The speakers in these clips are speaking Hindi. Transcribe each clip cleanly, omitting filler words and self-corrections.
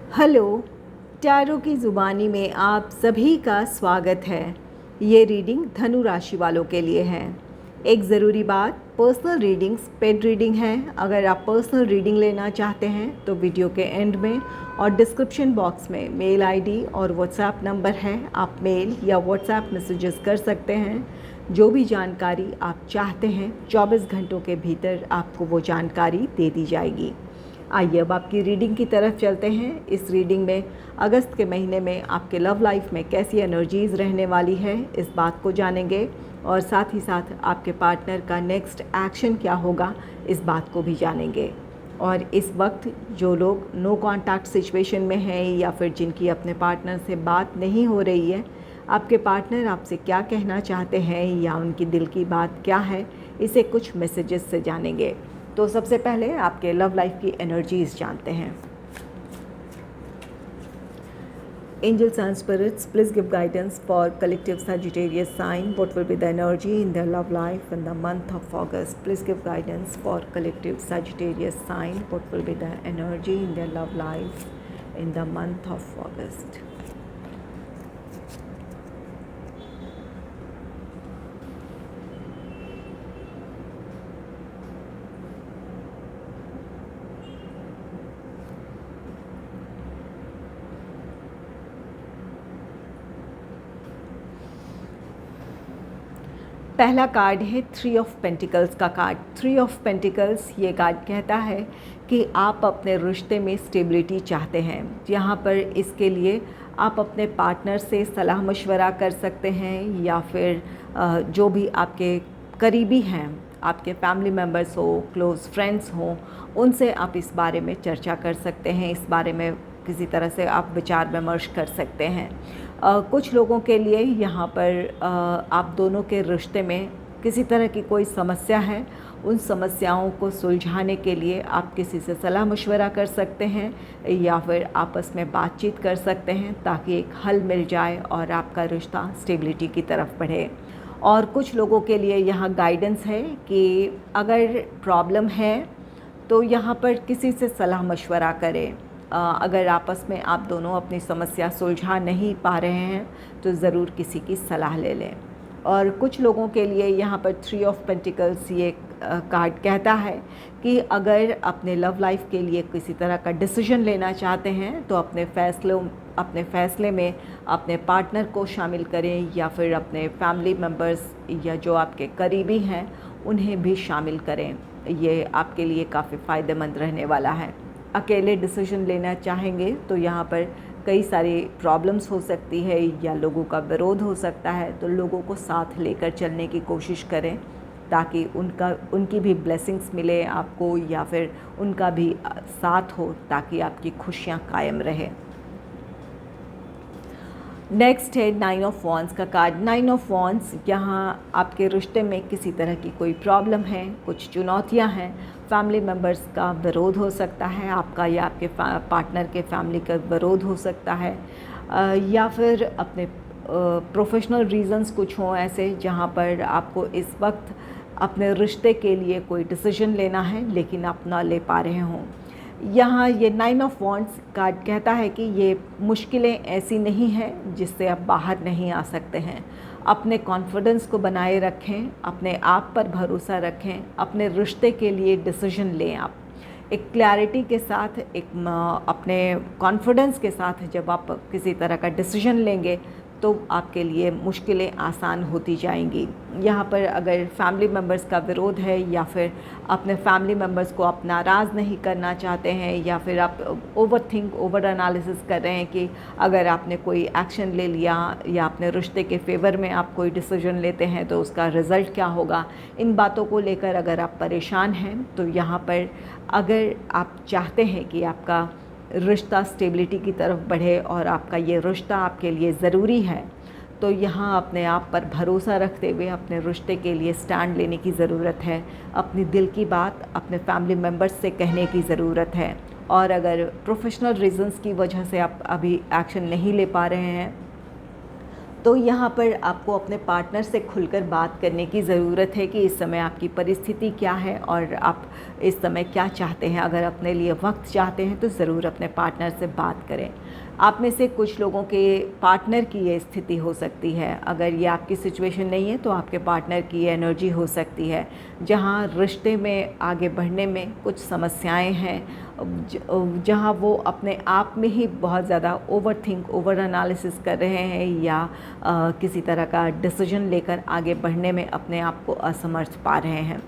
हेलो, टैरो की ज़ुबानी में आप सभी का स्वागत है। ये रीडिंग धनु राशि वालों के लिए है। एक ज़रूरी बात, पर्सनल रीडिंग्स पेड रीडिंग है। अगर आप पर्सनल रीडिंग लेना चाहते हैं तो वीडियो के एंड में और डिस्क्रिप्शन बॉक्स में मेल आईडी और व्हाट्सएप नंबर है। आप मेल या व्हाट्सएप मैसेजेस कर सकते हैं। जो भी जानकारी आप चाहते हैं 24 घंटों के भीतर आपको वो जानकारी दे दी जाएगी। आइए अब आपकी रीडिंग की तरफ चलते हैं। इस रीडिंग में अगस्त के महीने में आपके लव लाइफ में कैसी एनर्जीज़ रहने वाली है, इस बात को जानेंगे और साथ ही साथ आपके पार्टनर का नेक्स्ट एक्शन क्या होगा, इस बात को भी जानेंगे। और इस वक्त जो लोग नो कॉन्टैक्ट सिचुएशन में हैं या फिर जिनकी अपने पार्टनर से बात नहीं हो रही है, आपके पार्टनर आपसे क्या कहना चाहते हैं या उनकी दिल की बात क्या है, इसे कुछ मैसेजेस से जानेंगे। तो सबसे पहले आपके लव लाइफ की एनर्जीज जानते हैं। Angels and spirits, please give guidance for collective Sagittarius sign. What will be the energy in their love life in the month of August? Please give guidance for collective Sagittarius sign. What will be the energy in their love life in the month of August? पहला कार्ड है थ्री ऑफ पेंटिकल्स का कार्ड। थ्री ऑफ पेंटिकल्स ये कार्ड कहता है कि आप अपने रिश्ते में स्टेबिलिटी चाहते हैं। यहाँ पर इसके लिए आप अपने पार्टनर से सलाह मशवरा कर सकते हैं या फिर जो भी आपके करीबी हैं, आपके फैमिली मेम्बर्स हो, क्लोज़ फ्रेंड्स हों, उनसे आप इस बारे में चर्चा कर सकते हैं। इस बारे में किसी तरह से आप विचार विमर्श कर सकते हैं। कुछ लोगों के लिए यहाँ पर आप दोनों के रिश्ते में किसी तरह की कोई समस्या है, उन समस्याओं को सुलझाने के लिए आप किसी से सलाह मशवरा कर सकते हैं या फिर आपस में बातचीत कर सकते हैं ताकि एक हल मिल जाए और आपका रिश्ता स्टेबिलिटी की तरफ बढ़े। और कुछ लोगों के लिए यहाँ गाइडेंस है कि अगर प्रॉब्लम है तो यहाँ पर किसी से सलाह मशवरा करें। अगर आपस में आप दोनों अपनी समस्या सुलझा नहीं पा रहे हैं तो ज़रूर किसी की सलाह ले लें। और कुछ लोगों के लिए यहाँ पर थ्री ऑफ पेंटिकल्स ये कार्ड कहता है कि अगर अपने लव लाइफ के लिए किसी तरह का डिसीजन लेना चाहते हैं तो अपने फ़ैसले में अपने पार्टनर को शामिल करें या फिर अपने फैमिली मेम्बर्स या जो आपके करीबी हैं उन्हें भी शामिल करें। ये आपके लिए काफ़ी फ़ायदेमंद रहने वाला है। अकेले डिसीजन लेना चाहेंगे तो यहाँ पर कई सारी प्रॉब्लम्स हो सकती है या लोगों का विरोध हो सकता है, तो लोगों को साथ लेकर चलने की कोशिश करें ताकि उनकी भी ब्लेसिंग्स मिले आपको या फिर उनका भी साथ हो ताकि आपकी खुशियाँ कायम रहे। नेक्स्ट है नाइन ऑफ वॉन्ड्स का कार्ड। नाइन ऑफ वॉन्ड्स, यहाँ आपके रिश्ते में किसी तरह की कोई प्रॉब्लम है, कुछ चुनौतियाँ हैं, फैमिली मेम्बर्स का विरोध हो सकता है, आपका या आपके पार्टनर के फैमिली का विरोध हो सकता है या फिर अपने प्रोफेशनल रीज़न्स कुछ हों ऐसे जहाँ पर आपको इस वक्त अपने रिश्ते के लिए कोई डिसीजन लेना है लेकिन आप ना ले पा रहे हों। यहाँ ये नाइन ऑफ वॉन्ड्स कार्ड कहता है कि ये मुश्किलें ऐसी नहीं हैं जिससे आप बाहर नहीं आ सकते हैं। अपने कॉन्फिडेंस को बनाए रखें, अपने आप पर भरोसा रखें, अपने रिश्ते के लिए डिसीजन लें। आप एक क्लैरिटी के साथ, अपने कॉन्फिडेंस के साथ जब आप किसी तरह का डिसीजन लेंगे तो आपके लिए मुश्किलें आसान होती जाएंगी। यहाँ पर अगर फैमिली मेम्बर्स का विरोध है या फिर अपने फैमिली मेम्बर्स को आप नाराज़ नहीं करना चाहते हैं या फिर आप ओवर एनालिसिस कर रहे हैं कि अगर आपने कोई एक्शन ले लिया या अपने रिश्ते के फेवर में आप कोई डिसीजन लेते हैं तो उसका रिज़ल्ट क्या होगा, इन बातों को लेकर अगर आप परेशान हैं तो यहाँ पर अगर आप चाहते हैं कि आपका रिश्ता स्टेबिलिटी की तरफ बढ़े और आपका ये रिश्ता आपके लिए ज़रूरी है तो यहाँ अपने आप पर भरोसा रखते हुए अपने रिश्ते के लिए स्टैंड लेने की ज़रूरत है। अपनी दिल की बात अपने फैमिली मेम्बर्स से कहने की ज़रूरत है। और अगर प्रोफेशनल रीज़न्स की वजह से आप अभी एक्शन नहीं ले पा रहे हैं तो यहाँ पर आपको अपने पार्टनर से खुलकर बात करने की ज़रूरत है कि इस समय आपकी परिस्थिति क्या है और आप इस समय क्या चाहते हैं। अगर अपने लिए वक्त चाहते हैं तो ज़रूर अपने पार्टनर से बात करें। आप में से कुछ लोगों के पार्टनर की ये स्थिति हो सकती है। अगर ये आपकी सिचुएशन नहीं है तो आपके पार्टनर की ये एनर्जी हो सकती है, जहाँ रिश्ते में आगे बढ़ने में कुछ समस्याएं हैं, जहाँ वो अपने आप में ही बहुत ज़्यादा ओवर एनालिसिस कर रहे हैं या किसी तरह का डिसीजन लेकर आगे बढ़ने में अपने आप को असमर्थ पा रहे हैं।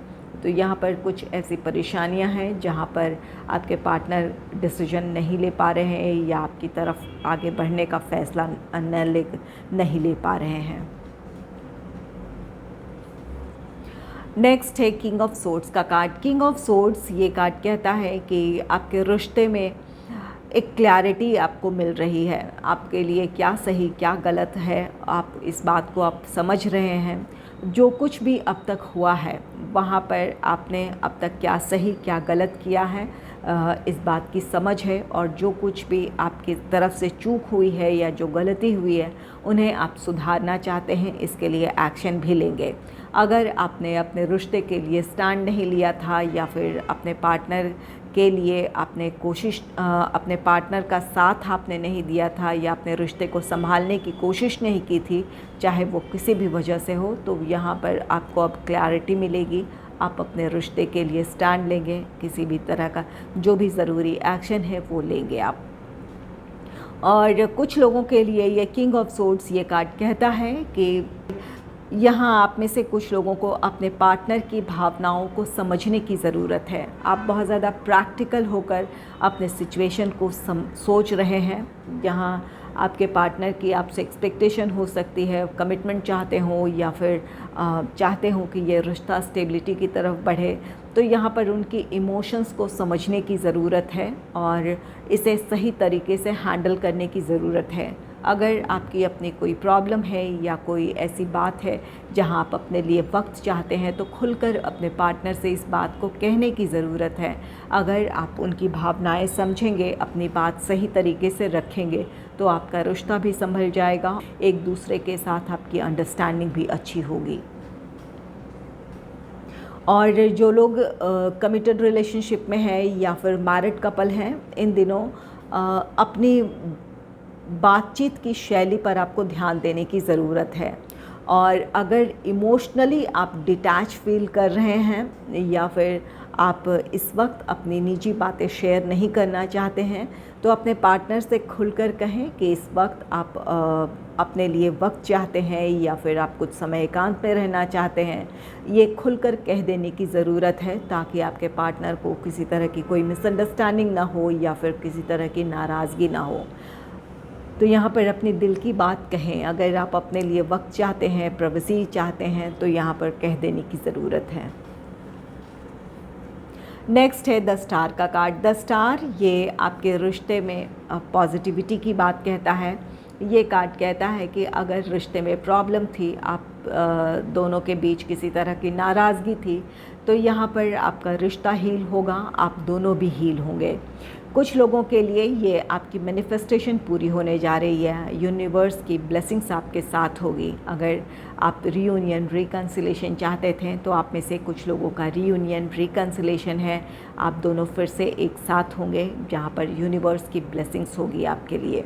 तो यहाँ पर कुछ ऐसी परेशानियाँ हैं जहाँ पर आपके पार्टनर डिसीजन नहीं ले पा रहे हैं या आपकी तरफ आगे बढ़ने का फ़ैसला नहीं ले पा रहे हैं। नेक्स्ट है किंग ऑफ सोर्ड्स का कार्ड। किंग ऑफ सोर्ड्स ये कार्ड कहता है कि आपके रिश्ते में एक क्लैरिटी आपको मिल रही है। आपके लिए क्या सही क्या गलत है, आप इस बात को आप समझ रहे हैं। जो कुछ भी अब तक हुआ है वहाँ पर आपने अब तक क्या सही क्या गलत किया है, इस बात की समझ है। और जो कुछ भी आपकी तरफ से चूक हुई है या जो गलती हुई है उन्हें आप सुधारना चाहते हैं, इसके लिए एक्शन भी लेंगे। अगर आपने अपने रिश्ते के लिए स्टैंड नहीं लिया था या फिर अपने पार्टनर के लिए आपने अपने पार्टनर का साथ आपने नहीं दिया था या अपने रिश्ते को संभालने की कोशिश नहीं की थी, चाहे वो किसी भी वजह से हो, तो यहाँ पर आपको अब क्लैरिटी मिलेगी। आप अपने रिश्ते के लिए स्टैंड लेंगे, किसी भी तरह का जो भी ज़रूरी एक्शन है वो लेंगे आप। और कुछ लोगों के लिए ये किंग ऑफ सोर्ड्स ये कार्ड कहता है कि यहाँ आप में से कुछ लोगों को अपने पार्टनर की भावनाओं को समझने की ज़रूरत है। आप बहुत ज़्यादा प्रैक्टिकल होकर अपने सिचुएशन को सोच रहे हैं। यहाँ आपके पार्टनर की आपसे एक्सपेक्टेशन हो सकती है, कमिटमेंट चाहते हो या फिर चाहते हो कि ये रिश्ता स्टेबिलिटी की तरफ बढ़े। तो यहाँ पर उनकी इमोशंस को समझने की ज़रूरत है और इसे सही तरीके से हैंडल करने की ज़रूरत है। अगर आपकी अपनी कोई प्रॉब्लम है या कोई ऐसी बात है जहां आप अपने लिए वक्त चाहते हैं तो खुलकर अपने पार्टनर से इस बात को कहने की ज़रूरत है। अगर आप उनकी भावनाएं समझेंगे, अपनी बात सही तरीके से रखेंगे तो आपका रिश्ता भी संभल जाएगा, एक दूसरे के साथ आपकी अंडरस्टैंडिंग भी अच्छी होगी। और जो लोग कमिटेड रिलेशनशिप में हैं या फिर मैरिड कपल हैं, इन दिनों अपनी बातचीत की शैली पर आपको ध्यान देने की ज़रूरत है। और अगर इमोशनली आप डिटैच फील कर रहे हैं या फिर आप इस वक्त अपनी निजी बातें शेयर नहीं करना चाहते हैं तो अपने पार्टनर से खुलकर कहें कि इस वक्त आप अपने लिए वक्त चाहते हैं या फिर आप कुछ समय एकांत में रहना चाहते हैं। ये खुलकर कह देने की ज़रूरत है ताकि आपके पार्टनर को किसी तरह की कोई मिसअंडरस्टैंडिंग ना हो या फिर किसी तरह की नाराज़गी ना हो। तो यहाँ पर अपनी दिल की बात कहें। अगर आप अपने लिए वक्त चाहते हैं, प्राइवेसी चाहते हैं तो यहाँ पर कह देने की ज़रूरत है। नेक्स्ट है द स्टार का कार्ड। द स्टार ये आपके रिश्ते में पॉजिटिविटी की बात कहता है। ये कार्ड कहता है कि अगर रिश्ते में प्रॉब्लम थी, आप दोनों के बीच किसी तरह की नाराज़गी थी, तो यहाँ पर आपका रिश्ता हील होगा, आप दोनों भी हील होंगे। कुछ लोगों के लिए ये आपकी मैनिफेस्टेशन पूरी होने जा रही है। यूनिवर्स की ब्लेसिंग्स आपके साथ होगी। अगर आप रीयूनियन रिकन्सिलेशन चाहते थे तो आप में से कुछ लोगों का रीयूनियन रिकन्सिलेशन है। आप दोनों फिर से एक साथ होंगे जहाँ पर यूनिवर्स की ब्लेसिंग्स होगी आपके लिए।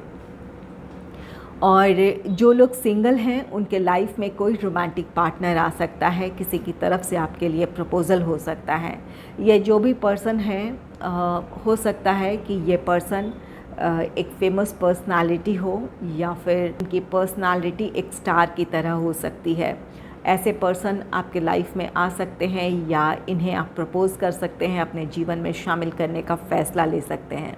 और जो लोग सिंगल हैं उनके लाइफ में कोई रोमांटिक पार्टनर आ सकता है, किसी की तरफ से आपके लिए प्रपोज़ल हो सकता है। ये जो भी पर्सन है हो सकता है कि ये पर्सन एक फेमस पर्सनालिटी हो या फिर उनकी पर्सनालिटी एक स्टार की तरह हो सकती है। ऐसे पर्सन आपके लाइफ में आ सकते हैं या इन्हें आप प्रपोज़ कर सकते हैं, अपने जीवन में शामिल करने का फ़ैसला ले सकते हैं।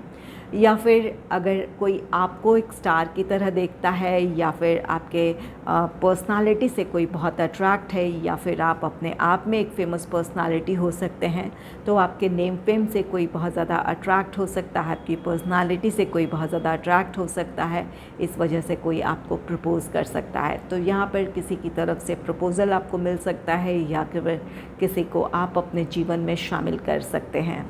या फिर अगर कोई आपको एक स्टार की तरह देखता है या फिर आपके पर्सनालिटी से कोई बहुत अट्रैक्ट है या फिर आप अपने आप में एक फेमस पर्सनालिटी हो सकते हैं, तो आपके नेम फेम से कोई बहुत ज़्यादा अट्रैक्ट हो सकता है, आपकी पर्सनालिटी से कोई बहुत ज़्यादा अट्रैक्ट हो सकता है। इस वजह से कोई आपको प्रपोज़ कर सकता है। तो यहाँ पर किसी की तरफ से प्रपोज़ल आपको मिल सकता है या फिर किसी को आप अपने जीवन में शामिल कर सकते हैं।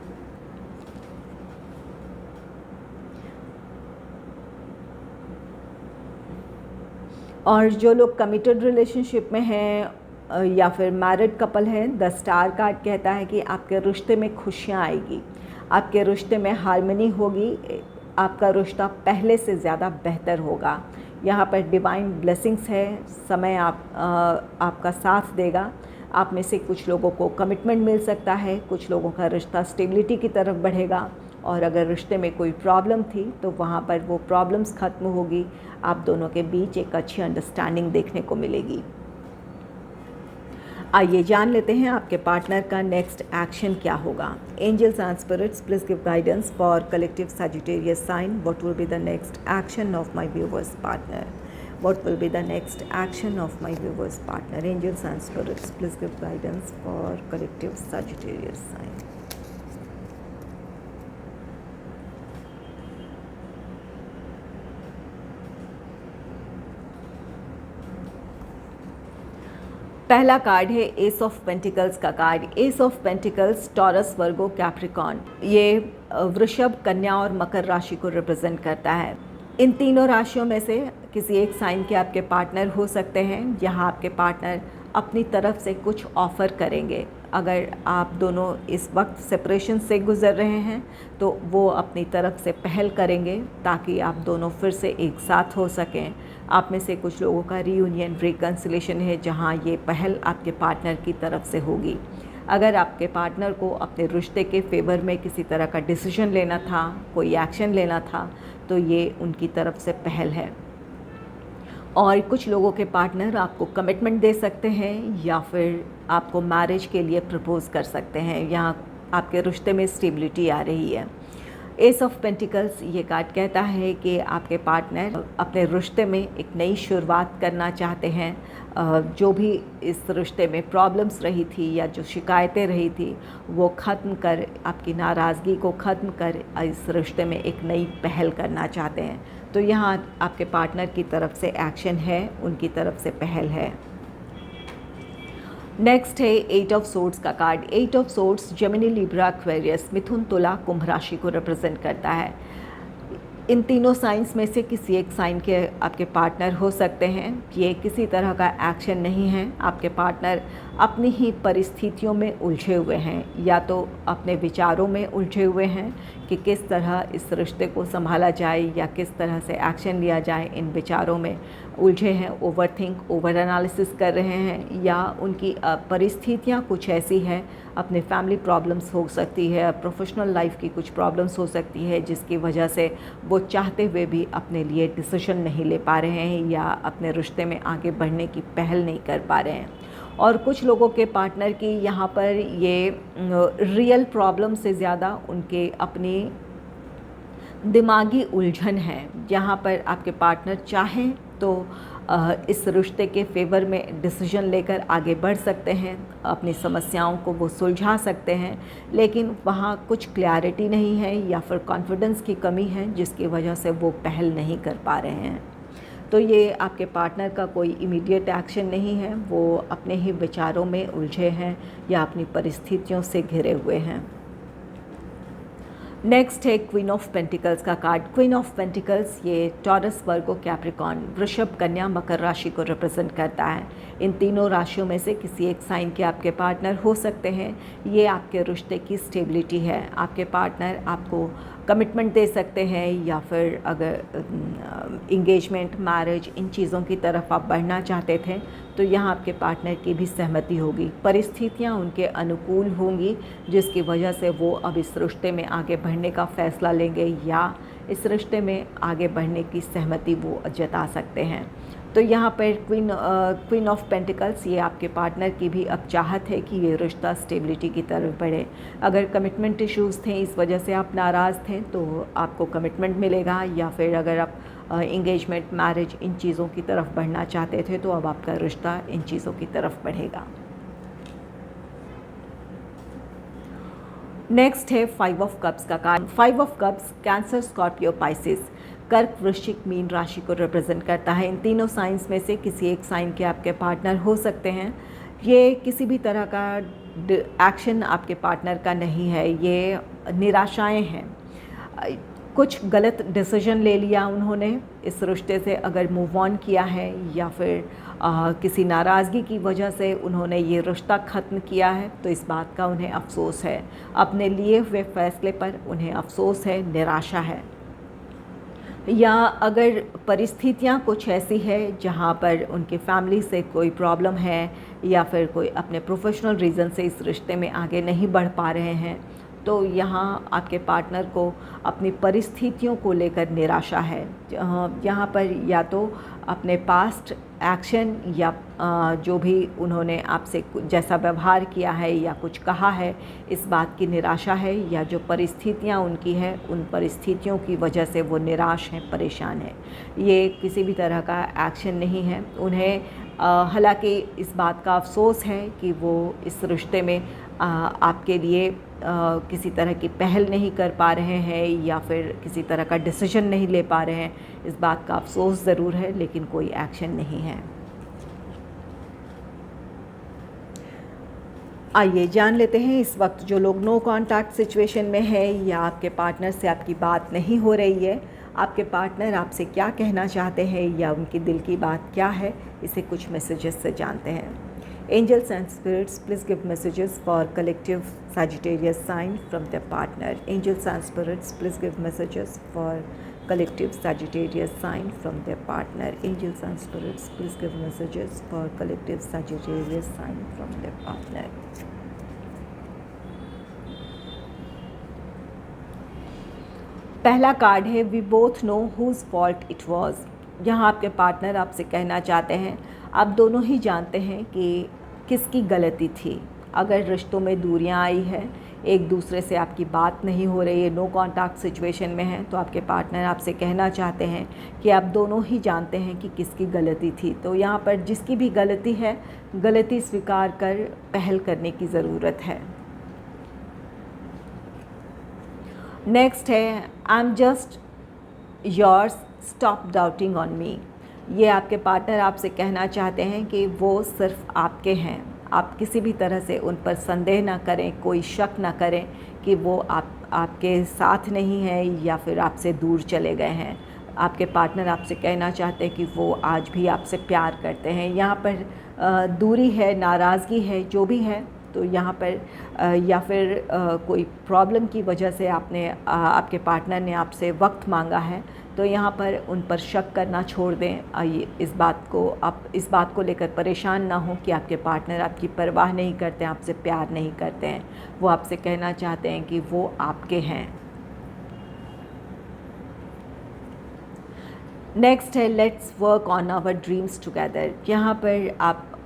और जो लोग कमिटेड रिलेशनशिप में हैं या फिर मैरिड कपल हैं, द स्टार कार्ड कहता है कि आपके रिश्ते में खुशियाँ आएगी, आपके रिश्ते में हार्मनी होगी, आपका रिश्ता पहले से ज़्यादा बेहतर होगा। यहाँ पर डिवाइन ब्लेसिंग्स है, समय आपका साथ देगा। आप में से कुछ लोगों को कमिटमेंट मिल सकता है, कुछ लोगों का रिश्ता स्टेबिलिटी की तरफ बढ़ेगा, और अगर रिश्ते में कोई प्रॉब्लम थी तो वहाँ पर वो प्रॉब्लम्स ख़त्म होगी, आप दोनों के बीच एक अच्छी अंडरस्टैंडिंग देखने को मिलेगी। आइए जान लेते हैं आपके पार्टनर का नेक्स्ट एक्शन क्या होगा। Angels and spirits please give guidance for collective Sagittarius sign. What will be the next action of my viewers partner? What will be the next action of my viewers partner? Angels and spirits, please give guidance for collective Sagittarius sign. पहला कार्ड है एस ऑफ पेंटिकल्स का card. S of pentacles taurus, Virgo, Capricorn, ये वृषभ, कन्या और मकर राशि को रिप्रेजेंट करता है। इन तीनों राशियों में से किसी एक साइन के आपके पार्टनर हो सकते हैं, जहां आपके पार्टनर अपनी तरफ से कुछ ऑफ़र करेंगे। अगर आप दोनों इस वक्त सेपरेशन से गुज़र रहे हैं तो वो अपनी तरफ से पहल करेंगे ताकि आप दोनों फिर से एक साथ हो सकें। आप में से कुछ लोगों का रीयूनियन, रिकन्सिलेशन है, जहां ये पहल आपके पार्टनर की तरफ से होगी। अगर आपके पार्टनर को अपने रिश्ते के फेवर में किसी तरह का डिसीजन लेना था, कोई एक्शन लेना था, तो ये उनकी तरफ से पहल है। और कुछ लोगों के पार्टनर आपको कमिटमेंट दे सकते हैं या फिर आपको मैरिज के लिए प्रपोज़ कर सकते हैं। यहाँ आपके रिश्ते में स्टेबिलिटी आ रही है। एस ऑफ पेंटिकल्स ये कार्ड कहता है कि आपके पार्टनर अपने रिश्ते में एक नई शुरुआत करना चाहते हैं। जो भी इस रिश्ते में प्रॉब्लम्स रही थी या जो शिकायतें रही थी वो ख़त्म कर, आपकी नाराज़गी को ख़त्म कर इस रिश्ते में एक नई पहल करना चाहते हैं। तो यहाँ आपके पार्टनर की तरफ से एक्शन है, उनकी तरफ से पहल है। नेक्स्ट है एट ऑफ सोर्ड्स का card. Eight of swords Gemini, Libra, Aquarius, Mithun, Tula, Kumbh राशि को रिप्रेजेंट करता है। इन तीनों साइंस में से किसी एक साइन के आपके पार्टनर हो सकते हैं। ये किसी तरह का एक्शन नहीं है। आपके पार्टनर अपनी ही परिस्थितियों में उलझे हुए हैं, या तो अपने विचारों में उलझे हुए हैं कि किस तरह इस रिश्ते को संभाला जाए या किस तरह से एक्शन लिया जाए। इन विचारों में उलझे हैं, ओवर एनालिसिस कर रहे हैं, या उनकी परिस्थितियाँ कुछ ऐसी हैं, अपने फैमिली प्रॉब्लम्स हो सकती है, प्रोफेशनल लाइफ की कुछ प्रॉब्लम्स हो सकती है, जिसकी वजह से वो चाहते हुए भी अपने लिए डिसीजन नहीं ले पा रहे हैं या अपने रिश्ते में आगे बढ़ने की पहल नहीं कर पा रहे हैं। और कुछ लोगों के पार्टनर की यहाँ पर ये रियल प्रॉब्लम से ज़्यादा उनके अपनी दिमागी उलझन है, जहाँ पर आपके पार्टनर चाहें तो इस रिश्ते के फेवर में डिसीजन लेकर आगे बढ़ सकते हैं, अपनी समस्याओं को वो सुलझा सकते हैं, लेकिन वहाँ कुछ क्लैरिटी नहीं है या फिर कॉन्फिडेंस की कमी है, जिसकी वजह से वो पहल नहीं कर पा रहे हैं। तो ये आपके पार्टनर का कोई इमीडिएट एक्शन नहीं है, वो अपने ही विचारों में उलझे हैं या अपनी परिस्थितियों से घिरे हुए हैं। नेक्स्ट है क्वीन ऑफ पेंटिकल्स का कार्ड। क्वीन ऑफ पेंटिकल्स ये टॉरस, वर्गो, कैप्रिकॉर्न, वृषभ, कन्या, मकर राशि को रिप्रेजेंट करता है। इन तीनों राशियों में से किसी एक साइन के आपके पार्टनर हो सकते हैं। ये आपके रिश्ते की स्टेबिलिटी है। आपके पार्टनर आपको कमिटमेंट दे सकते हैं या फिर अगर इंगेजमेंट, मैरिज, इन चीज़ों की तरफ आप बढ़ना चाहते थे तो यहाँ आपके पार्टनर की भी सहमति होगी। परिस्थितियाँ उनके अनुकूल होंगी, जिसकी वजह से वो अब इस रिश्ते में आगे बढ़ने का फ़ैसला लेंगे या इस रिश्ते में आगे बढ़ने की सहमति वो जता सकते हैं। तो यहाँ पर क्वीन ऑफ पेंटिकल्स ये आपके पार्टनर की भी अब चाहत है कि ये रिश्ता स्टेबिलिटी की तरफ बढ़े। अगर कमिटमेंट इश्यूज़ थे, इस वजह से आप नाराज़ थे, तो आपको कमिटमेंट मिलेगा, या फिर अगर आप इंगेजमेंट, मैरिज, इन चीज़ों की तरफ बढ़ना चाहते थे तो अब आपका रिश्ता इन चीज़ों की तरफ बढ़ेगा। नेक्स्ट है फाइव ऑफ कप्स का card. Five of cups cancer, Scorpio, Pisces, कर्क, वृश्चिक, मीन राशि को रिप्रेजेंट करता है। इन तीनों साइंस में से किसी एक साइन के आपके पार्टनर हो सकते हैं। ये किसी भी तरह का एक्शन आपके पार्टनर का नहीं है, ये निराशाएं हैं। कुछ गलत डिसीजन ले लिया उन्होंने, इस रिश्ते से अगर मूव ऑन किया है, या फिर किसी नाराज़गी की वजह से उन्होंने ये रिश्ता ख़त्म किया है, तो इस बात का उन्हें अफ़सोस है। अपने लिए हुए फ़ैसले पर उन्हें अफ़सोस है, निराशा है। या अगर परिस्थितियाँ कुछ ऐसी है जहाँ पर उनकी फैमिली से कोई प्रॉब्लम है, या फिर कोई अपने प्रोफेशनल रीज़न से इस रिश्ते में आगे नहीं बढ़ पा रहे हैं, तो यहाँ आपके पार्टनर को अपनी परिस्थितियों को लेकर निराशा है। यहाँ पर या तो अपने पास्ट एक्शन या जो भी उन्होंने आपसे जैसा व्यवहार किया है या कुछ कहा है, इस बात की निराशा है, या जो परिस्थितियाँ उनकी हैं उन परिस्थितियों की वजह से वो निराश हैं, परेशान हैं। ये किसी भी तरह का एक्शन नहीं है उन्हें। हालांकि इस बात का अफ़सोस है कि वो इस रिश्ते में आपके लिए किसी तरह की पहल नहीं कर पा रहे हैं, या फिर किसी तरह का डिसीजन नहीं ले पा रहे हैं। इस बात का अफ़सोस ज़रूर है, लेकिन कोई एक्शन नहीं है। आइए जान लेते हैं इस वक्त जो लोग नो कॉन्टैक्ट सिचुएशन में है, या आपके पार्टनर से आपकी बात नहीं हो रही है, आपके पार्टनर आपसे क्या कहना चाहते हैं या उनकी दिल की बात क्या है, इसे कुछ मैसेजेस से जानते हैं। Angels and spirits, please give messages for collective Sagittarius sign from their partner. Angels and spirits, please give messages for collective Sagittarius sign from their partner. Angels and spirits, please give messages for collective Sagittarius sign from their partner. पहला कार्ड है we both know whose fault it was. यहाँ आपके पार्टनर आपसे कहना चाहते हैं, आप दोनों ही जानते हैं कि किसकी गलती थी। अगर रिश्तों में दूरियां आई है, एक दूसरे से आपकी बात नहीं हो रही है, नो कॉन्टैक्ट सिचुएशन में है, तो आपके पार्टनर आपसे कहना चाहते हैं कि आप दोनों ही जानते हैं कि किसकी गलती थी। तो यहाँ पर जिसकी भी गलती है, गलती स्वीकार कर पहल करने की ज़रूरत है। नेक्स्ट है I am just yours, stop doubting on me. ये आपके पार्टनर आपसे कहना चाहते हैं कि वो सिर्फ आपके हैं, आप किसी भी तरह से उन पर संदेह ना करें, कोई शक ना करें कि वो आपके साथ नहीं है या फिर आपसे दूर चले गए हैं। आपके पार्टनर आपसे कहना चाहते हैं कि वो आज भी आपसे प्यार करते हैं। यहाँ पर दूरी है, नाराज़गी है, जो भी है, तो यहाँ पर या फिर कोई प्रॉब्लम की वजह से आपके पार्टनर ने आपसे वक्त मांगा है, तो यहाँ पर उन पर शक करना छोड़ दें। इस बात को लेकर परेशान ना हो कि आपके पार्टनर आपकी परवाह नहीं करते हैं, आपसे प्यार नहीं करते हैं। वो आपसे कहना चाहते हैं कि वो आपके हैं। नेक्स्ट है let's work on our dreams together. यहाँ पर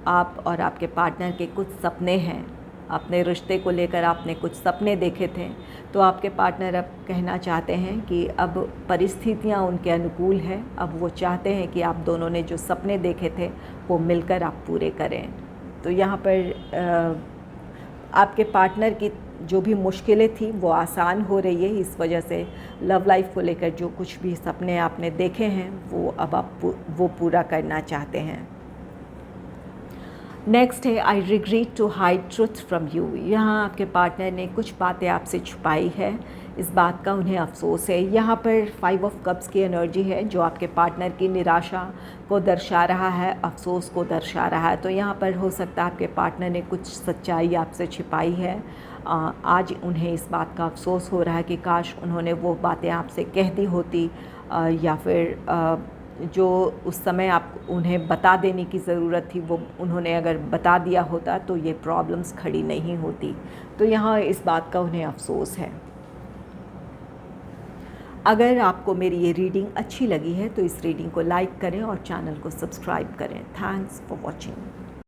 आप और आपके पार्टनर के कुछ सपने हैं, अपने रिश्ते को लेकर आपने कुछ सपने देखे थे, तो आपके पार्टनर अब कहना चाहते हैं कि अब परिस्थितियाँ उनके अनुकूल हैं। अब वो चाहते हैं कि आप दोनों ने जो सपने देखे थे वो मिलकर आप पूरे करें। तो यहाँ पर आपके पार्टनर की जो भी मुश्किलें थी वो आसान हो रही है। इस वजह से लव लाइफ को लेकर जो कुछ भी सपने आपने देखे हैं वो अब आप वो पूरा करना चाहते हैं। नेक्स्ट है I regret to hide truth from you. यहाँ आपके पार्टनर ने कुछ बातें आपसे छुपाई है, इस बात का उन्हें अफसोस है। यहाँ पर 5 ऑफ कप्स की एनर्जी है जो आपके पार्टनर की निराशा को दर्शा रहा है, अफसोस को दर्शा रहा है। तो यहाँ पर हो सकता है आपके पार्टनर ने कुछ सच्चाई आपसे छिपाई है। आज उन्हें इस बात का अफसोस हो रहा है कि काश उन्होंने वो बातें आपसे कह दी होती, या फिर जो उस समय आप उन्हें बता देने की ज़रूरत थी वो उन्होंने अगर बता दिया होता तो ये प्रॉब्लम्स खड़ी नहीं होती। तो यहाँ इस बात का उन्हें अफसोस है। अगर आपको मेरी ये रीडिंग अच्छी लगी है तो इस रीडिंग को लाइक करें और चैनल को सब्सक्राइब करें। Thanks for watching.